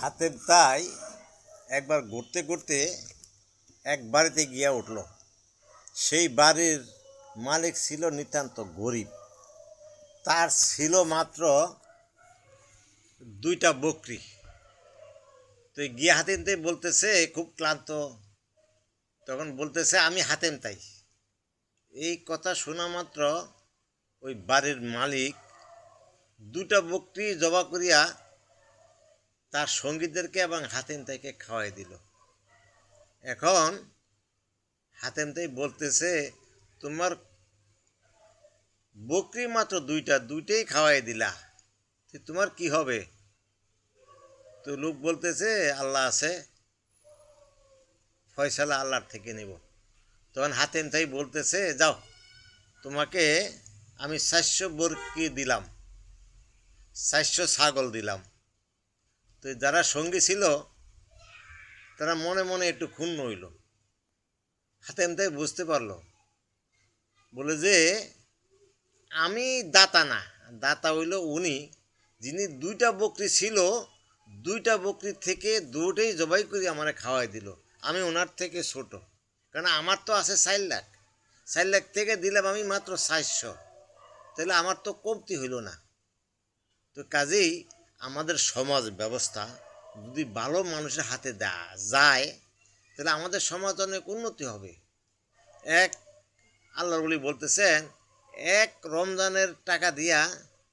হাতের তাই একবার ঘুরতে ঘুরতে এক বাড়িতে গিয়া উঠল। সেই বাড়ির মালিক ছিল নিতান্ত গরিব। তার ছিল মাত্র 2টা বকরি। তো গিয়া হাতেম তাই বলতেছে, খুব ক্লান্ত, তখন বলতেছে আমি হাতেম তাই। এই কথা শোনা মাত্র ওই বাড়ির মালিক 2টা বকরি জবা করিয়া তার সঙ্গীদেরকে এবং হাতেম তাইকে খাওয়াই দিল। এখন হাতেম তাই বলতেছে, তোমার বকরি মাত্র 2টাই খাওয়াই দিলা, তোমার কি হবে? তো লোক বলতেছে আল্লাহ আছে, ফয়সালা আল্লাহর থেকে নেব। তখন হাতেম তাই বলতেছে, যাও, তোমাকে আমি 400 বকরি দিলাম, 400 ছাগল দিলাম। তো যারা সঙ্গী ছিল তারা মনে মনে একটু ক্ষুণ্ণ হইল। হাতেম তাই বুঝতে পারলো, বলে যে আমি দাতা না, দাতা হইল উনি, যিনি 2টা বকরি ছিল, 2টা বকরি থেকে 2টাই জবাই করে আমার খাওয়াই দিল। আমি ওনার থেকে ছোট, কারণ আমার তো আছে 4 লাখ, 4 লাখ থেকে দিলাম আমি মাত্র 400, তাহলে আমার তো কমতি হইল না। তো কাজেই আমাদের সমাজ ব্যবস্থা যদি ভালো মানুষের হাতে যায়, তাহলে আমাদের সমাজ অনেক উন্নতি হবে। এক আল্লাহর ওলি বলতেছেন, এক রমজানের টাকা দিয়া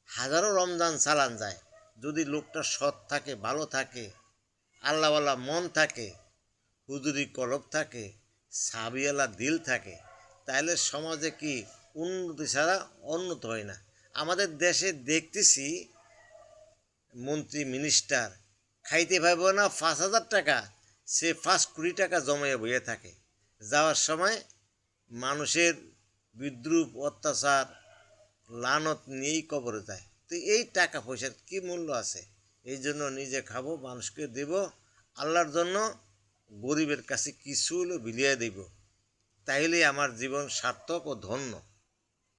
হাজারো রমজান চালান যায়। যদি লোকটা সৎ থাকে, ভালো থাকে, আল্লাহওয়ালা মন থাকে, হুজুরি কলব থাকে, সাবিয়ালা দিল থাকে, তাহলে সমাজে কি উন্নতি ছাড়া উন্নত হয় না। আমাদের দেশে দেখতেছি মন্ত্রী মিনিস্টার খাইতে পাইব না 5,000 টাকা, সে 5 কোটি টাকা জমাইয়া বইয়ে থাকে। যাওয়ার সময় মানুষের বিদ্রুপ, অত্যাচার, লানত নিয়েই কবরে যায়। তো এই টাকা পয়সার কি মূল্য আছে? এই জন্য নিজে খাবো, মানুষকে দেব, আল্লাহর জন্য গরিবের কাছে কিছু হলেও বিলিয়ে দেব, তাইলে আমার জীবন সার্থক ও ধন্য।